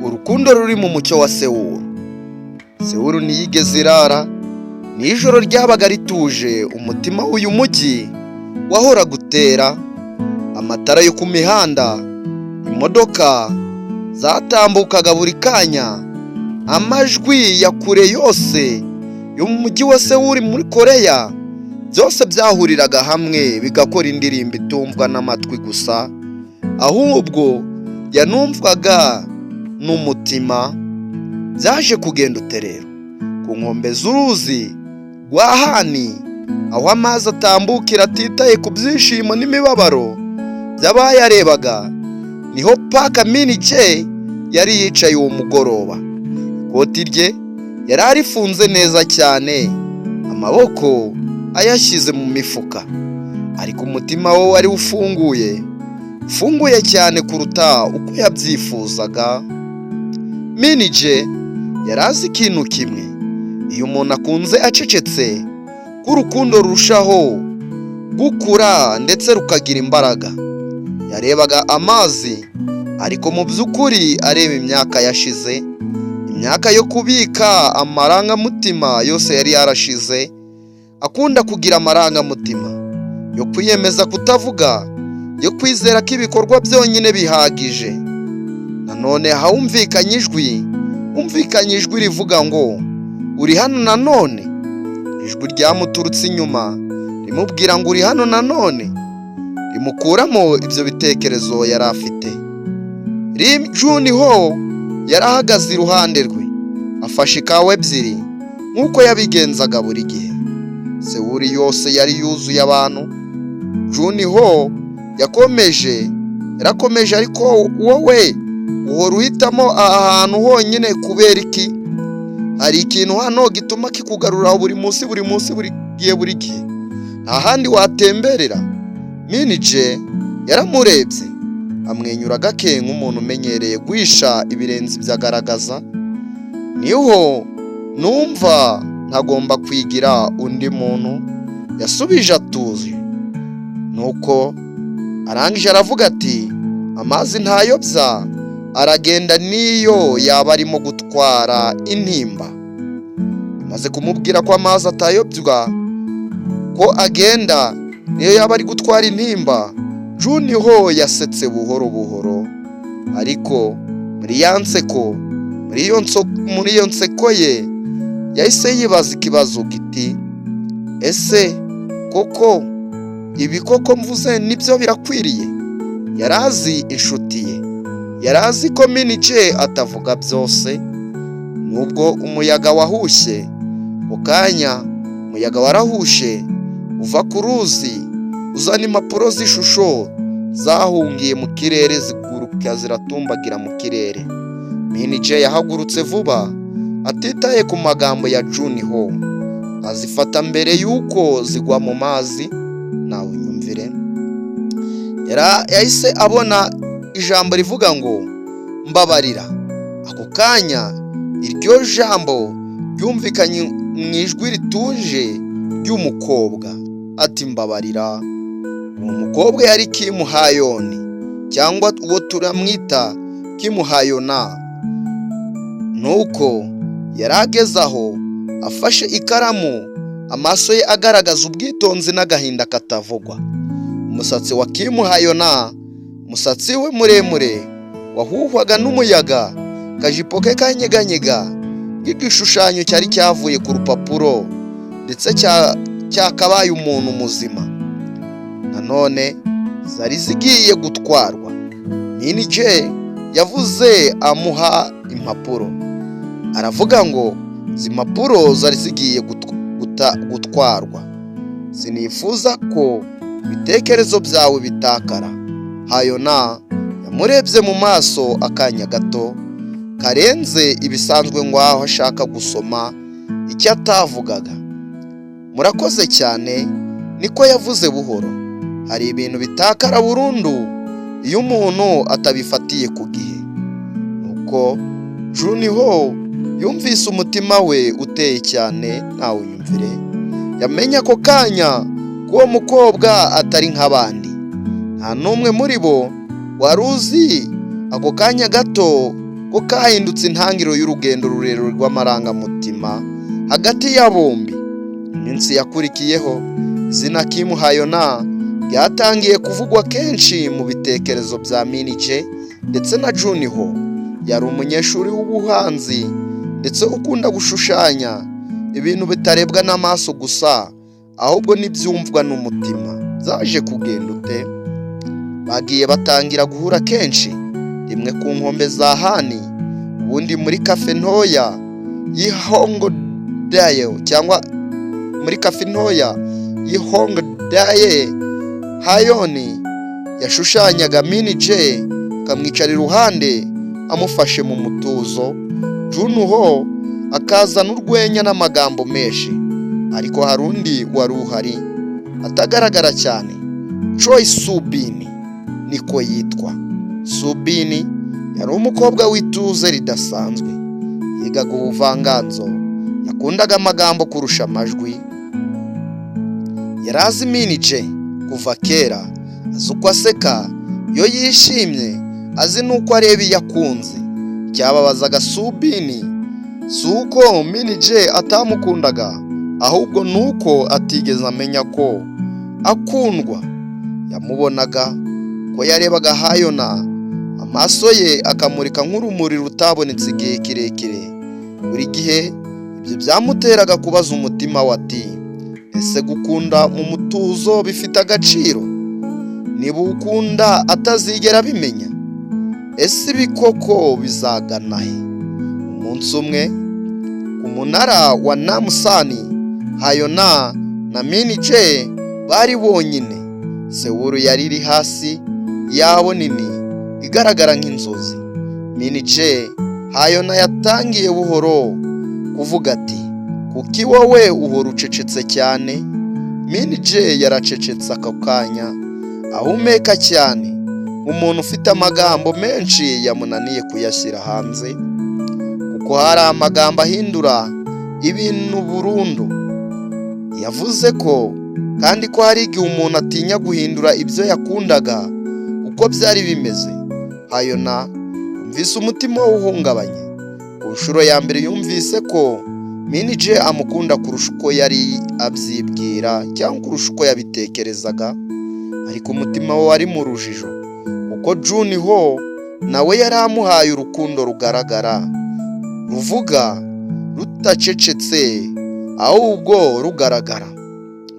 urukundo ruri mu mucyo wa Sewuru. Sewuru ntiyigeze irara, nijoro ryabaga rituje, umutima w'uyu mujyi wahora gutera, amatara yo ku mihanda, imodoka zatambukaga buri kanya, amajwi ya kure yose yo mu mujyi wa Sewuru muri Koreya, byose byahuriraga hamwe bigakora indirimbo itumvwa n'amatwi gusa, ahubwo yanumvwaga n'umutima. Byaje kugenda uterero ku nkombe z'uruzi rwa Hani, aho amazi atambukira atitaye ku byishimo n'imibabaro by'abayarebaga, niho Park Min-jae yari yicaye uwo mugoroba. Ikoti rye yari arifunze neza cyane, amaboko ayashyize mu mifuka, ariko umutima we wari ufunguye cyane kuruta uko yabyifuzaga. Min-jae yari azi ikintu kimwe: iyo umuntu akunze acecetse, ko urukundo rurushaho gukura ndetse rukagira imbaraga. Yarebaga amazi, ariko mu by'ukuri areba imyaka yashize, imyaka yo kubika amarangamutima yose yari yarashize. Akunda kugira amarangamutima yo kwiyemeza kutavuga, yo kwizera ko ibikorwa byonyine bihagije. Nanone humvikanye ijwi rivuga ngo, uri hano nanone? Ijwi ryamuturutse inyuma rimubwira ngo, uri hano nanone? Rimukuramo ibyo bitekerezo yari afite. Rim Jun-ho yari ahagaze iruhande rwe, afashe ikawa ebyiri nk'uko yabigenzaga buri gihe. Sewuru yose yari yuzuye abantu. Jun-ho yarakomeje, ariko wowe uhora uhitamo aha hantu honyine kubera iki? Hari ikintu hano gituma kikugarura buri munsi buri gihe, nta handi watemberera? Min-jae yaramurebye, amwenyura gake nk'umuntu umenyereye guhisha ibirenze byagaragaza. Niho numva ntagomba kwigira undi muntu, yasubije atuje. Nuko arangije aravuga ati, amazi ntayobya, aragenda niyo yaba arimo gutwara intimba. Amaze kumubwira ko amazi atayobywa, ko agenda niyo yaba ari gutwara intimba, Jun-ho yasetse buhoro buhoro, ariko muri iyo nseko ye yahise yibaza ikibazo giti, ese koko ibi koko mvuze nibyo birakwiriye? Yari azi inshuti ye, yari azi ko Min-jae atavuga byose. Nubwo umuyaga wahushye, mu kanya umuyaga warahushe uva ku ruzi, uzana impapuro z'ishusho zahungiye mu kirere, ziguruka ziratumbagira mu kirere. Min-jae yahagurutse vuba, atitaye ku magambo ya Jun-ho, azifata mbere y'uko zigwa mu mazi. Nawe unyumvire. Yahise abona ijambo rivuga ngo, mbabarira. Ako kanya iryo jambo ryumvikanye mu ijwi rituje ry'umukobwa, ati mbabarira. Uwo mukobwa yari Kim Ha-yeon, cyangwa uwo turamwita Kim Ha-yeona. Nuko yari ageze aho, afashe ikaramu, amaso ye agaragaza ubwitonzi n'agahinda katavugwa. Umusatsi wa Kim Ha-yeona, umusatsi we muremure wahuhwaga n'umuyaga, kajipo ke kanyeganyega nk'igishushanyo cyari cyavuye ku rupapuro, ndetse cyakabaye umuntu muzima. Nanone zari zigiye gutwarwa. Min-jae yavuze amuha impapuro, aravuga ngo, izi mpapuro zari zigiye gutwarwa. Sinifuza ko ibitekerezo byawe bitakara. Ha-yeona yamurebye mu maso akanya gato karenze ibisanzwe, ngaho ashaka gusoma icyo atavugaga. Murakoze cyane, niko yavuze buhoro. Hari ibintu bitakara burundu iyo umuntu atabifatiye ku gihe. Nuko Jun-ho yumvise umutima we uteye cyane. Nawe unyumvire. Yamenye ako kanya ko uwo mukobwa atari nk'abandi. Nta n'umwe muri bo wari uzi ako kanya gato ko kahindutse intangiriro y'urugendo rurerure rw'amarangamutima hagati ya bombi. Iminsi yakurikiyeho izina Kim Hayona ryatangiye kuvugwa kenshi mu bitekerezo bya Min-jae ndetse na Junho. Yari umunyeshuri w'ubuhanzi ndetse ukunda gushushanya ibintu bitarebwa n'amaso gusa ahubwo n'ibyumvwa n'umutima. Byaje kugenda ute? Bagiye batangira guhura kenshi, rimwe ku nkombe za Hani, ubundi muri kafe ntoya y'Hongdae cyangwa muri kafe ntoya y'Hongdae. Hayoni yashushanyaga Min-jae akamwicara iruhande amufashe mu mutuzo. Junho akazana urwenya n'amagambo menshi, ariko hari undi wari uhari atagaragara cyane. Choi Subin niko yitwa. Subin yari umukobwa w'ituze ridasanzwe, yigaga ubuvanganzo, yakundaga amagambo kurusha amajwi. Yari azi Min-jae kuva kera, azi uko aseka iyo yishimye, azi n'uko areba iyo akunze. Cyababazaga Subin si uko Min-jae atamukundaga, ahubwo nuko atigeze amenya ko akundwa. Yamubonaga ko yarebaga Hayona, amaso ye akamurika nk'urumuri rutabonetse igihe kirekire. Buri gihe ibyo byamuteraga kubaza umutima we ati, ese gukunda mu mutuzo bifite agaciro? Niba ukunda atazigera abimenya, ese ibikoko bizagana he? Umunsi umwe ku munara wa Namsan, Hayona na Min-jae bari bonyine. Sewuru yari iri hasi yabo nini igaragara nk'inzozi. Min-jae Hayona yatangiye buhoro kuvuga ati, kuki wowe uhora ucecetse cyane? Min-jae yaracecetse ako kanya, ahumeka cyane. Umuntu ufite amagambo menshi yamunaniye kuyashyira hanze, kuko hari amagambo ahindura ibintu burundu. Yavuze ko kandi ko hari igihe umuntu atinya guhindura ibyo yakundaga uko byari bimeze. Hayona yumvise umutima we uhungabanye. Ku nshuro ya mbere yumvise ko Min-jae amukunda kurusha uko yari abyibwira cyangwa kurusha uko yabitekerezaga, ariko umutima we wari mu rujijo, kuko Junho nawe yari amuhaye urukundo rugaragara, ruvuga, rutacecetse, ahubwo rugaragara.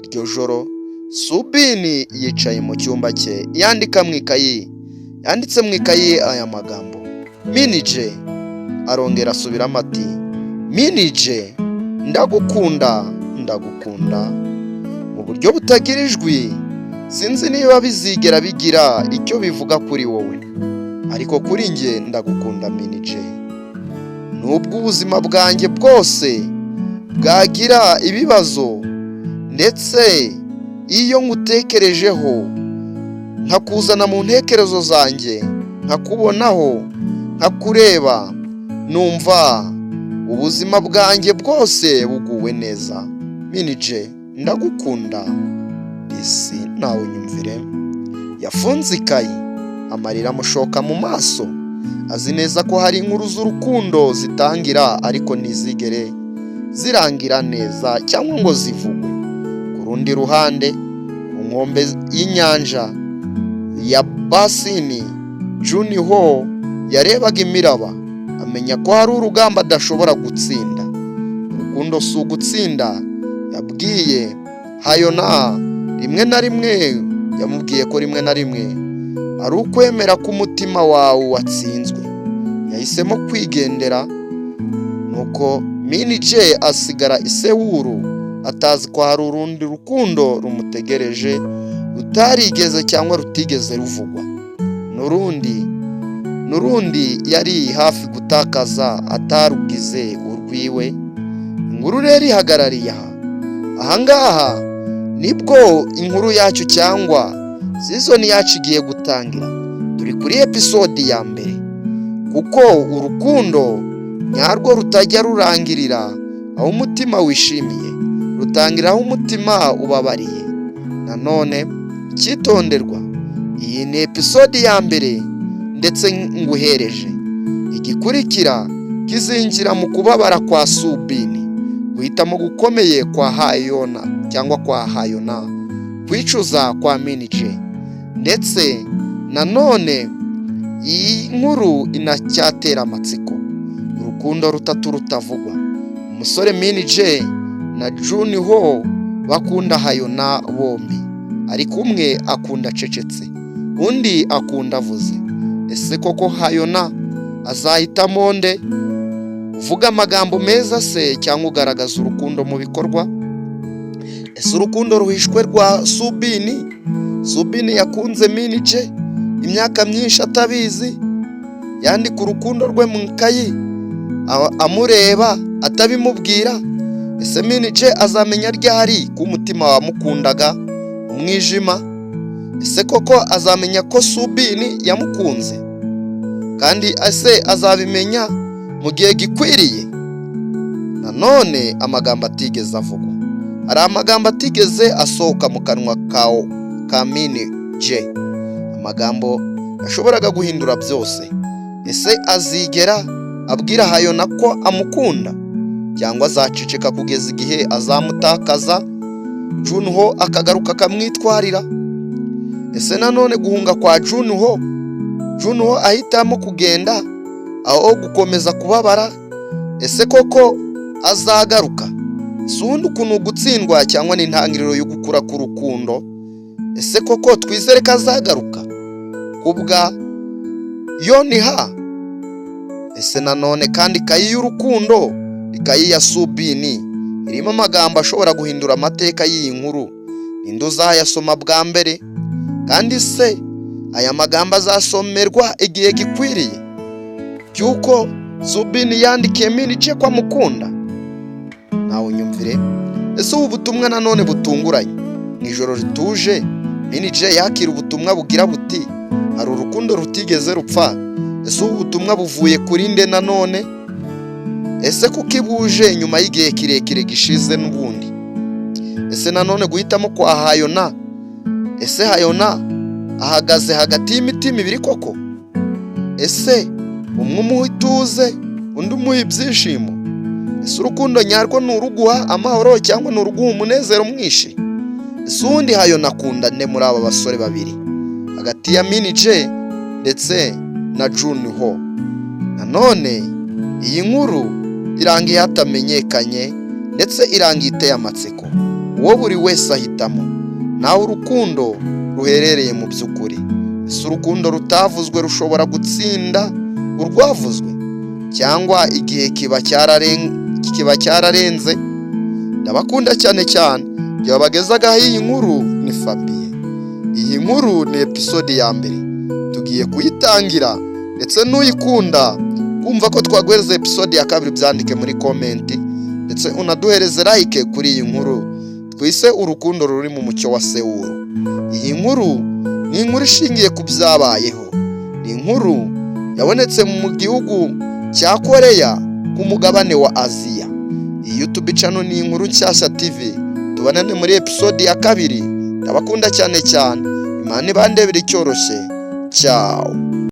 Iryo joro Subin yicaye mu cyumba cye yanditse mu ikayi aya magambo. Min-jae arongera asubiramo ati, Min-jae ndagukunda, ndagukunda, mu buryo butagira ijwi. Sinzi niba bizigera bigira icyo bivuga kuri wowe, ariko kuri njye ndagukunda Min-jae. Nubwo ubuzima bwanjye bwose bwagira ibibazo, ndetse iyo ngutekerejeho nkakuzana mu ntekerezo zanjye, nkakubonaho, nkakureba, numva ubuzima bwanjye bwose buguwe neza. Min-jae ndagukunda, isi nawe unyumvire. Yafunze ikayi, amarira amushoka mu maso. Azi neza ko hari inkuru z'urukundo zitangira ariko ntizigere zirangira neza cyangwa ngo zivugwe. Ku rundi ruhande, ku nkombe y'inyanja ya Basini, Junho yarebaga imiraba, amenya ko hari urugamba adashobora gutsinda. Urukundo si ugutsinda, yabwiye Hayona rimwe na rimwe. Yamubwiye ko rimwe na rimwe ari ukwemera ko umutima wawe watsinzwe. Yahisemo kwigendera, nuko Min-jae asigara i Sewuru, atazi ko hari urundi rukundo rumutegereje rutarigeze cyangwa rutigeze ruvugwa. N'urundi yari hafi gutakaza atarugize urwiwe. Inkuru rero ihagarariye ahangaha nibwo inkuru yacu cyangwa season yacu igiye gutangira. Turi kuri episode ya mbere, kuko urukundo nyarwo rutajya rurangirira aho umutima wishimiye, rutangira aho umutima ubabariye. Nanone icyitonderwa, iyi ni episode ya mbere ndetse nguhereje. igikurikira kizinjira mu kubabara kwa Subini, guhitamo gukomeye kwa Hayona cyangwa kwa Hayona, kwicuza kwa Minije. Ndetse nanone iyi nkuru inacyatera amatsiko, urukundo rutatu rutavugwa. Umusore Minije na Junho bakunda Hayona bombi, ariko umwe akunda acecetse, undi akunda avuze. Ese koko Hayona azahitamo nde? Uvuga amagambo meza se cyangwa ugaragaza urukundo mu bikorwa? Ese urukundo ruhishwe rwa Subini? Subini yakunze Minije imyaka myinshi atabizi, yandika urukundo rwe mu ikayi amureba atabimubwira. Ese Minije azamenya ryari ko umutima wamukundaga umwijima? Ese koko azamenya ko Subini yamukunze? Kandi ese azabimenya mu gihe gikwiriye? Nanone amagambo atigeze avugwa. Hari amagambo atigeze asohoka mu kanwa ka Minije, amagambo yashoboraga guhindura byose. Ese azigera abwira Hayona ko amukunda, cyangwa azaceceka kugeza igihe azamutakaza Junho akagaruka akamwitwarira? Ese nanone guhunga kwa Junho ahitamo kugenda aho gukomeza kubabara? Ese koko azagaruka? Si undi ukuntu gutsindwa cyangwa n'intangiriro yo gukura k'urukundo? Ese koko twizere ko azagaruka kubwa Yoniha? Ese nanone kandi ikayi y'urukundo, ikayi ya Subini, irimo amagambo ashobora guhindura amateka y'iyi nkuru. Ninde uzayasoma bwa mbere? Kandi se aya magambo azasomerwa igihe gikwiriye cyuko Subini yandikiye Minije ko amukunda? Nawe unyumvire. Ese ubu butumwa nanone butunguranye mu ijoro rituje, Minije yakira ubutumwa bugira buti hari urukundo rutigeze rupfa. Ese ubu butumwa buvuye kuri nde nanone? Ese kukibuje nyuma y'igihe kirekire gishize n'ubundi? Ese nanone guhitamo kwa Hayona? Ese Hayona ahagaze hagati y'imitima ibiri koko? Ese umwe umuha ituze undi umuha ibyishimo? Ese urukundo nyarwo ni uruguha amahoro cyangwa ni uruguha umunezero mwinshi? Ese undi Hayona akunda nde muri aba basore babiri hagati ya Minije ndetse na Junho? Nanone iyi nkuru irangiye hatamenyekanye, ndetse irangiye iteye amatsiko. Uwo buri wese ahitamo nawe urukundo ruherereye mu by'ukuri. Ese urukundo rutavuzwe rushobora gutsinda urwavuzwe, cyangwa igihe kiba cyararenze? Ndabakunda cyane cyane. Byabagezagaho iyi nkuru ni Fabien. Iyi nkuru ni episode ya mbere, tugiye kuyitangira. Ndetse n'uyikunda kumva ko twaguhereza episode ya kabiri, byandike muri komenti, ndetse unaduhereze like kuri iyi nkuru twise urukundo ruri mu mucyo wa Sewuru. Iyi nkuru ni inkuru ishingiye ku byabayeho. Ni inkuru yabonetse mu gihugu cya Koreya ku mugabane wa Aziya. Iyi YouTube channel ni Inkuru Nshyashya TV. Tubonane muri episode ya kabiri. Ndabakunda cyane cyane. Imana ibandebere cyoroshye. Ciao.